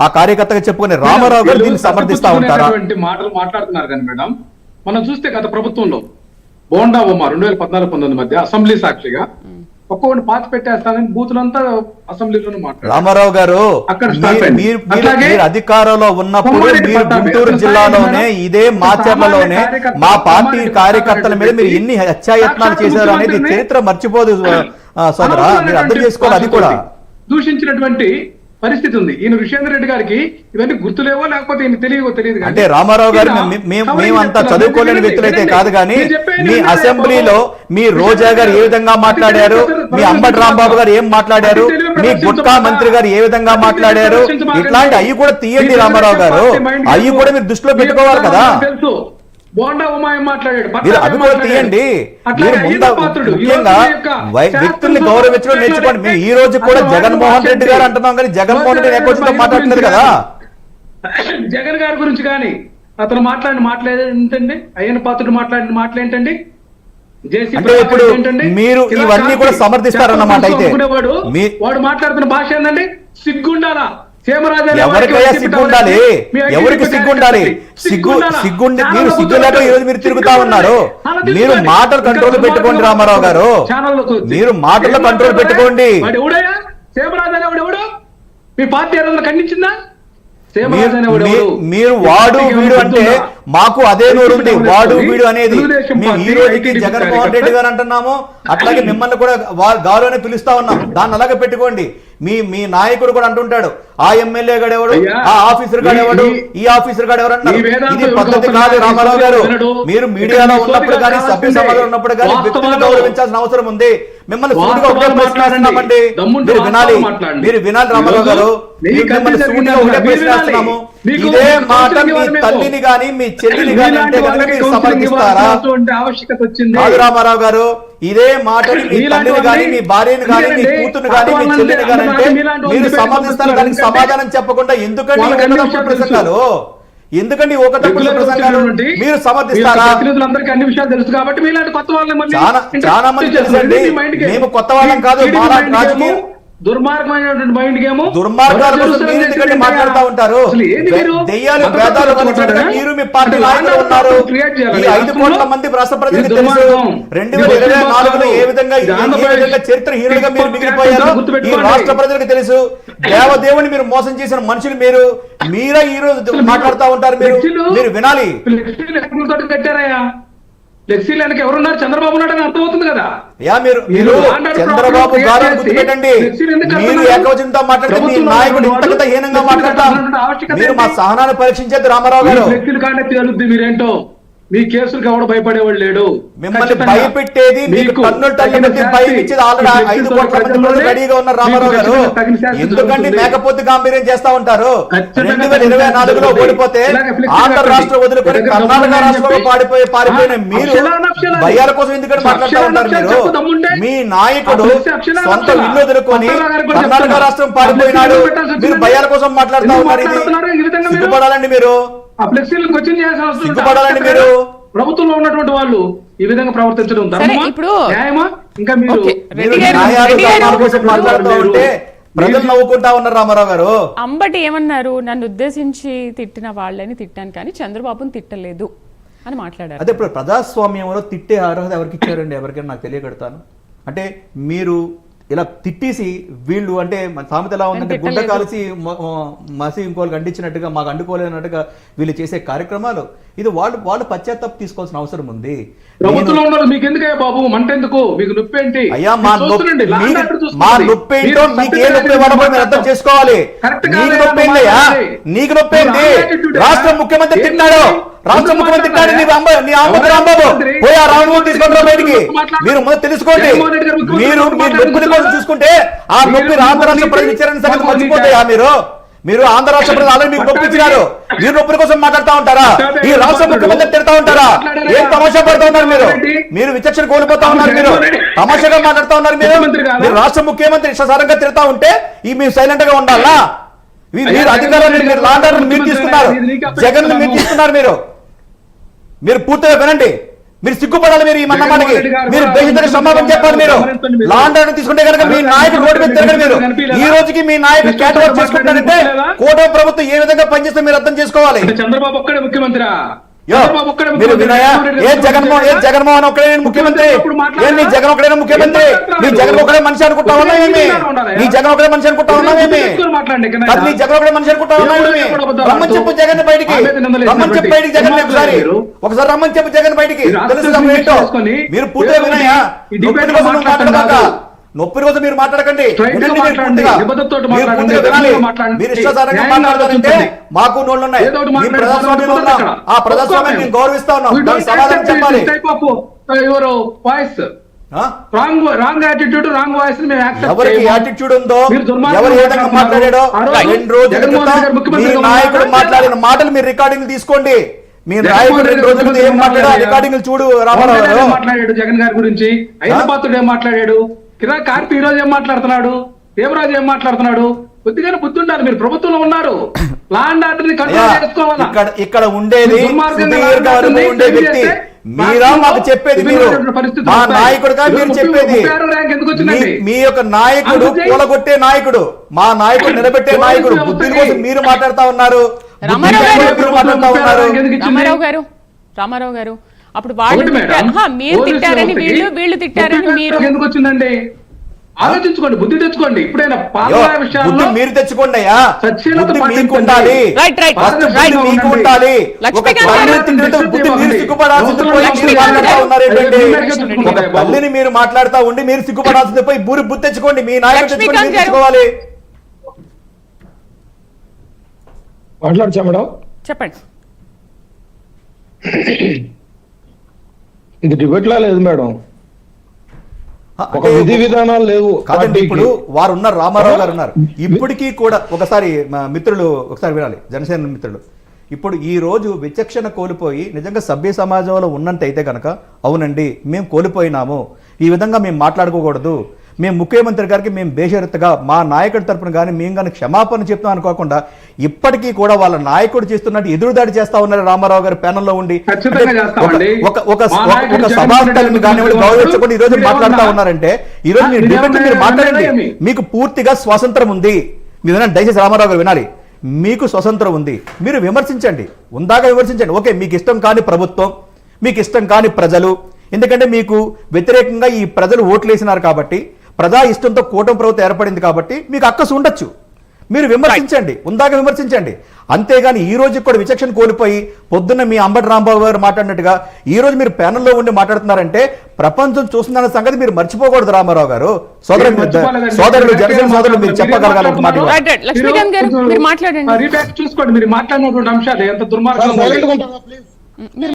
ఆ కార్యకర్తగా చెప్పుకునే రామారావు గారు దీన్ని సమర్థిస్తా ఉంటారా? మాటలు మాట్లాడుతున్నారు కానీ మేడం, మనం చూస్తే గత ప్రభుత్వంలో బోండా ఉమా 2014-19 మధ్య అసెంబ్లీ సాక్షిగా ఒక్కొక్కటి పాతి పెట్టేస్తానని బూతులంతా అసెంబ్లీలోనే మాట్లాడారు. రామారావు గారు మీరు అధికారంలో ఉన్నప్పుడు మీరు గుంటూరు జిల్లాలోనే ఇదే మాచర్లలోనే మా పార్టీ కార్యకర్తల మీద మీరు ఎన్ని హత్యాయత్నాలు చేశారు అనేది చరిత్ర మర్చిపోదు సోదరా, మీరు అర్థం చేసుకోవాలి. అది కూడా దూషించినటువంటి పరిస్థితి ఉంది. ఈయన ఋషేంద్ర రెడ్డి గారికి ఇవన్నీ గుర్తులేవో లేకపోతే ఈయన తెలియదు. అంటే రామారావు గారు మేమంతా చదువుకోలేని వ్యక్తులైతే కాదు, కానీ మీ అసెంబ్లీలో మీ రోజా గారు ఏ విధంగా మాట్లాడారు, మీ అంబటి రాంబాబు గారు ఏం మాట్లాడారు, మీ గుట్కా మంత్రి గారు ఏ విధంగా మాట్లాడారు, ఇట్లాంటి అవి కూడా తీయండి రామారావు గారు. అవి కూడా మీరు దృష్టిలో పెట్టుకోవాలి కదా. బోండా ఉమాయం మాట్లాడాడు, అవి కూడా తీయండి. మీరు ముఖ్యంగా వ్యక్తుల్ని గౌరవించడం నేర్చుకోండి. మేము ఈ రోజు కూడా జగన్మోహన్ రెడ్డి గారు అంటున్నాం, కానీ జగన్మోహన్ రెడ్డి ఎక్కువ మాట్లాడలేదు కదా. జగన్ గారి గురించి కానీ అతను మాట్లాడేంటండి, అయ్యన పాత్రుడు మాట్లాడిన మాటలు ఏంటండి? అంటే ఇప్పుడు మీరు ఇవన్నీ కూడా సమర్థిస్తారన్నమాట. అయితే వాడు మాట్లాడుతున్న భాష ఏంటండి? సిగ్గుండాలా? ఎవరికైనా సిగ్గుండాలి, ఎవరికి సిగ్గుండాలి? మీరు సిగ్గు లేక ఈ రోజు మీరు తిరుగుతా ఉన్నారు. మీరు మాటలు కంట్రోల్ పెట్టుకోండి రామారావు గారు, మీరు మాటల్లో కంట్రోల్ పెట్టుకోండి. మీ పార్టీ ఖండించిందా? మీరు వాడు వీడు అంటే మాకు అదే నోరుంది, వాడు వీడు అనేది. మేము ఈ రోజుకి జగన్మోహన్ రెడ్డి గారు అంటున్నాము, అట్లాగే మిమ్మల్ని కూడా గౌరవని పిలుస్తా ఉన్నాం. దాన్ని అలాగే పెట్టుకోండి. మీ నాయకుడు కూడా అంటుంటాడు, ఆ ఎమ్మెల్యే గాడెవడు, ఆ ఆఫీసర్ గాడెవడు, ఈ ఆఫీసర్ గాడెవడు అంటారు. ఇది పద్ధతి కాదు రామారావు గారు. మీరు మీడియాలో ఉన్నప్పుడు కానీ సభ్య సమాజంలో ఉన్నప్పుడు కానీ వ్యక్తులను గౌరవించాల్సిన అవసరం ఉంది. మిమ్మల్ని సూటిగా ఒకటే ప్రశ్నిస్తున్నామండి, మీరు వినాలి, మీరు వినాలి రామారావు గారు. మిమ్మల్ని సూటిగా ఒకటే ప్రశ్నిస్తున్నాము. ఇదే మాట మీ తల్లిని గాని మీ చెల్లిని గాని అంటే కనుక మీరు సమర్థిస్తారా? కాదు రామారావు గారు, ఇదే మాటని మీ తల్లిని గాని మీ భార్యని గాని మీ కూతురు గాని మీ చెల్లిని గాని అంటే మీరు సమర్థిస్తారు. దానికి సమాధానం చెప్పకుండా ఎందుకండి ప్రసంగాలు, ఎందుకండి ఒక తప్పుడు ప్రసంగాలు? మీరు సమర్థిస్తారా? అన్ని విషయాలు తెలుసు కాబట్టి మీలాంటి కొత్త వాళ్ళని చాలా మంది తెలుసండి. మేము కొత్త వాళ్ళం కాదు. రాజకీయ దుర్మార్గమైనటువంటి మైండ్ గేమ్, దుర్మార్గాల కోసం మీరు ఎందుకంటే మాట్లాడుతూ ఉంటారు. దెయ్యాలు వేదాలు మీరు మీ పార్టీ నాయకులు ఉన్నారు. ఈ 5 కోట్ల మంది రాష్ట్ర ప్రజలకు తెలుసు 2024లో ఏ విధంగా చరిత్ర హీరోగా మీరు మిగిలిపోయారో ఈ రాష్ట్ర ప్రజలకు తెలుసు. దేవదేవుని మీరు మోసం చేసిన మనుషులు మీరే ఈ రోజు మాట్లాడుతూ ఉంటారు. మీరు వినాలి. ఫ్లెక్సీలు వెనక ఎవరున్నారు? చంద్రబాబు నాయుడు అని అర్థమవుతుంది కదా. మీరు చంద్రబాబు గారు గుర్తుపెట్టండి. మీరు ఏకవచనంతో మాట్లాడితే మీ నాయకుడు ఇంతకంత హీనంగా మాట్లాడతాం. మీరు మా సహనాన్ని పరీక్షించేది రామారావు గారు. ఫ్లెక్సీలు కాండక్ట్ తెలుద్ది మీరేంటో. మీ కేసులకు ఎవడు భయపడేవాడు లేడు. మిమ్మల్ని భయపెట్టేది మీకు భయపించేది ఆల్రెడీ 5 కోట్ల మంది రెడీగా ఉన్నారు రామారావు గారు. ఎందుకంటే మేకపోతే గాంభీర్యం చేస్తా ఉంటారు. 2024లో ఓడిపోతే ఆంధ్ర రాష్ట్రం వదులుకొని కర్ణాటక రాష్ట్రంలో పారిపోయిన మీరు భయాల కోసం ఎందుకంటే మాట్లాడుతూ ఉంటారు. మీ నాయకుడు సొంత ఇల్లు వదులుకొని కర్ణాటక రాష్ట్రం పారిపోయినాడు, మీరు భయాల కోసం మాట్లాడుతూ ఉన్నారు. ఇది సిగ్గుపడాలండి. మీరు సిగ్గుపడాలండి. మీరు ప్రభుత్వంలో ఉన్నటువంటి వాళ్ళు ఈ విధంగా ప్రవర్తించడం న్యాయమా? ఇంకా మీరు మాట్లాడుతూ ఉంటే ప్రజలు నవ్వుకుంటా ఉన్నారు రామారావు గారు. అంబటి ఏమన్నారు? నన్ను ఉద్దేశించి తిట్టిన వాళ్ళని తిట్టాను కానీ చంద్రబాబుని తిట్టలేదు అని మాట్లాడారు. అదే ఇప్పుడు ప్రజాస్వామ్యంలో తిట్టే అర్హత ఎవరికి ఇచ్చారండి? ఎవరికైనా నాకు తెలియకడతాను. అంటే మీరు ఇలా తిట్టేసి వీళ్ళు అంటే సామెత ఎలా ఉందంటే గుడ్డ కాల్చి మసి ఇంకోళ్ళకి అంటించినట్టుగా మాకు అంటుకోలేనట్టుగా వీళ్ళు చేసే కార్యక్రమాలు ఇది వాళ్ళు పశ్చాత్తాపం తీసుకోవాల్సిన అవసరం ఉంది. మీకు ఎందుకయ్యా బాబు మంట ఎందుకు? మీకు నొప్పి ఏంటి? అయ్యా మా నొప్పి ఏంటో మీకు ఏ నొప్పి పడబో మీరు అర్థం చేసుకోవాలి. నీకు నొప్పి ఏంటయ్యా? నీకు నొప్పి ఏంటి? రాష్ట్ర ముఖ్యమంత్రి తిట్టాడు, రాష్ట్ర ముఖ్యమంత్రి తిట్టాడు. నీ అంబటి రాంబాబు పోయా రామమోహన్ తీసుకుంటారా బయటికి? మీరు మొదలు తెలుసుకోండి. మీరు మీ నొప్పిని కోసం చూసుకుంటే ఆ నొప్పి ఆంధ్ర రాష్ట్ర ప్రజలు ఇచ్చారని సంగతి మర్చిపోతాయా? మీరు ఆంధ్ర రాష్ట్ర ప్రజలు ఆల్రెడీ మీకు నొప్పి ఇచ్చినారు. మీరు నొప్పి కోసం మాట్లాడుతూ ఉంటారా? ఈ రాష్ట్ర ముఖ్యమంత్రి తిడతా ఉంటారా? ఏం తమాషా పడుతూ ఉన్నారు? మీరు విచక్షణ కోల్పోతా ఉన్నారు. మీరు తమాషాగా మాట్లాడుతూ ఉన్నారు. మీరు రాష్ట్ర ముఖ్యమంత్రి ఇష్టసారంగా తిడతా ఉంటే మీరు సైలెంట్ గా ఉండాలా? మీరు అధికారాన్ని మీరు లాండర్ని మీరు తీసుకున్నారు, జగన్ మీరు తీసుకున్నారు. మీరు పూర్తిగా వినండి. మీరు సిగ్గుపడాలి. మీరు ఈ మన్నమాటకి మీరు బేసిద్దరికి సమాధానం చెప్పాలి. మీరు లాండ్ ఆర్డర్ తీసుకుంటే కనుక మీ నాయకుడు రోడ్డు మీద తిరగరు. మీరు ఈ రోజుకి మీ నాయకుడు క్యాటలాగ్ చేసుకుంటారంటే కూటమి ప్రభుత్వం ఏ విధంగా పనిచేస్తే మీరు అర్థం చేసుకోవాలి. చంద్రబాబు ఒక్కడే ముఖ్యమంత్రి. మీరు వినయా ఏ జగన్మోహన్ ఒక్కడే ముఖ్యమంత్రి, ఏంటి జగన్ ఒక్కడే ముఖ్యమంత్రి? నీ జగన్ ఒక్కడే మనిషి అనుకుంటా ఉన్నావేమి? నీ జగన్ ఒక్కడే మనిషి అనుకుంటా ఉన్నావేమి? నీ జగన్ ఒక్కడే మనిషి అనుకుంటా ఉన్నావేమి? రమ్మని చెప్పు జగన్ బయటికి, రమ్మని చెప్పు బయటికి జగన్ ఒకసారి రమ్మని చెప్పు జగన్ బయటికి. తెలుసు ఏంటో మీరు పూర్తిగా వినయా. నొప్పి కోసం మీరు మాట్లాడకండి. మీరు ఇష్టాసారంగా మాట్లాడతారంటే మాకు నోళ్ళు ఉన్నాయి. మీ ప్రజాస్వామ్యంలో ఉన్నాం, ఆ ప్రజాస్వామ్యాన్ని మేము గౌరవిస్తా ఉన్నాం. దానికి సమాధానం చెప్పాలి. ఎవరికి యాటిట్యూడ్ ఉందో, ఎవరు ఏ విధంగా మాట్లాడాడో 2 రోజుల క్రితం మీ నాయకుడు మాట్లాడిన మాటలు మీరు రికార్డింగ్ తీసుకోండి. మీ నాయకుడు 2 రోజుల క్రితం ఏం మాట్లాడో రికార్డింగ్ చూడు. రామారావు గారు మాట్లాడాడు జగన్ గారి గురించి, అయిన పాత్రుడు ఏం మాట్లాడాడు, కిరా కార్తీ ఈ రోజు ఏం మాట్లాడుతున్నాడు, దేవరాజు ఏం మాట్లాడుతున్నాడు. కొద్దిగానే బుద్ధి ఉండాలి. మీరు ప్రభుత్వంలో ఉన్నారు, లాండ్ ఆర్డర్ ని కంట్రోల్ చేసుకోవాలి. ఇక్కడ ఉండేది ఉండే వ్యక్తి మీరా మాకు చెప్పేది. మీరు మా నాయకుడుగా మీరు చెప్పేది. మీ యొక్క నాయకుడు కూలగొట్టే నాయకుడు, మా నాయకుడు నిలబెట్టే నాయకుడు. బుద్ధి కోసం మీరు మాట్లాడుతా ఉన్నారు. రామారావు గారు అప్పుడు వాళ్ళు మీరు తిట్టారని వీళ్ళు తిట్టారని మీరు ఎందుకు వచ్చిందండి? ఆలోచించుకోండి, బుద్ధి తెచ్చుకోండి. ఇప్పుడైనా పాలనా విషయాల్లో మీరు తెచ్చుకోండి అయ్యా. మీకు ఉండాలి, మీకు ఉండాలి. తల్లిని మీరు మాట్లాడుతూ ఉండి మీరు సిగ్గుపడాల్సింది పోయి బుద్ధి తెచ్చుకోండి. మీ నాయకుడు తెచ్చుకోవాలి. మాట్లాడచ్చా మేడం? చెప్పండి. ఇది డిబేట్ లా లేదు మేడం, ఒక విధి విధానాలు లేవు. కాదండి, ఇప్పుడు వారు ఉన్నారు, రామారావు గారు ఉన్నారు. ఇప్పటికీ కూడా ఒకసారి మా మిత్రులు ఒకసారి వినాలి, జనసేన మిత్రులు. ఇప్పుడు ఈ రోజు విచక్షణ కోల్పోయి నిజంగా సభ్య సమాజంలో ఉన్నట్టయితే కనుక అవునండి మేము కోల్పోయినాము, ఈ విధంగా మేము మాట్లాడుకోకూడదు, మేము ముఖ్యమంత్రి గారికి మేము బేషరతుగా మా నాయకుడి తరపున కానీ మేము కానీ క్షమాపణ చెప్తాం అనుకోకుండా ఇప్పటికీ కూడా వాళ్ళ నాయకుడు చేస్తున్నట్టు ఎదురుదాడి చేస్తా ఉన్నారు. రామారావు గారి ప్యానెల్లో ఉండి ఒక సభాస్థలిని కానివ్వండి గౌరవించకుండా ఈ రోజు మాట్లాడుతూ ఉన్నారంటే ఈ రోజు మీరు డిబేట్ మీరు మాట్లాడండి. మీకు పూర్తిగా స్వాతంత్రం ఉంది. మీరు వినండి దయచేసి, రామారావు గారు వినాలి. మీకు స్వతంత్రం ఉంది, మీరు విమర్శించండి, ఉందాగా విమర్శించండి. ఓకే, మీకు ఇష్టం కాని ప్రభుత్వం, మీకు ఇష్టం కాని ప్రజలు, ఎందుకంటే మీకు వ్యతిరేకంగా ఈ ప్రజలు ఓట్లు వేసినారు కాబట్టి, ప్రజా ఇష్టంతో కూటమి ప్రభుత్వం ఏర్పడింది కాబట్టి మీకు అక్కసు ఉండొచ్చు, మీరు విమర్శించండి, ఉందాక విమర్శించండి. అంతేగాని ఈ రోజు కూడా విచక్షణ కోల్పోయి పొద్దున్న మీ అంబటి రాంబాబు గారు మాట్లాడినట్టుగా ఈ రోజు మీరు ప్యానెల్లో ఉండి మాట్లాడుతున్నారంటే ప్రపంచం చూస్తుందన్న సంగతి మీరు మర్చిపోకూడదు. రామారావు గారు సోదరులు జనసేన సోదరులు మీరు చెప్పగలగాలి. లక్ష్మీకాంత్ గారు మీరు మాట్లాడండి. చూసుకోండి, మీరు మాట్లాడినటువంటి అంశాలు ఎంత దుర్మార్గం.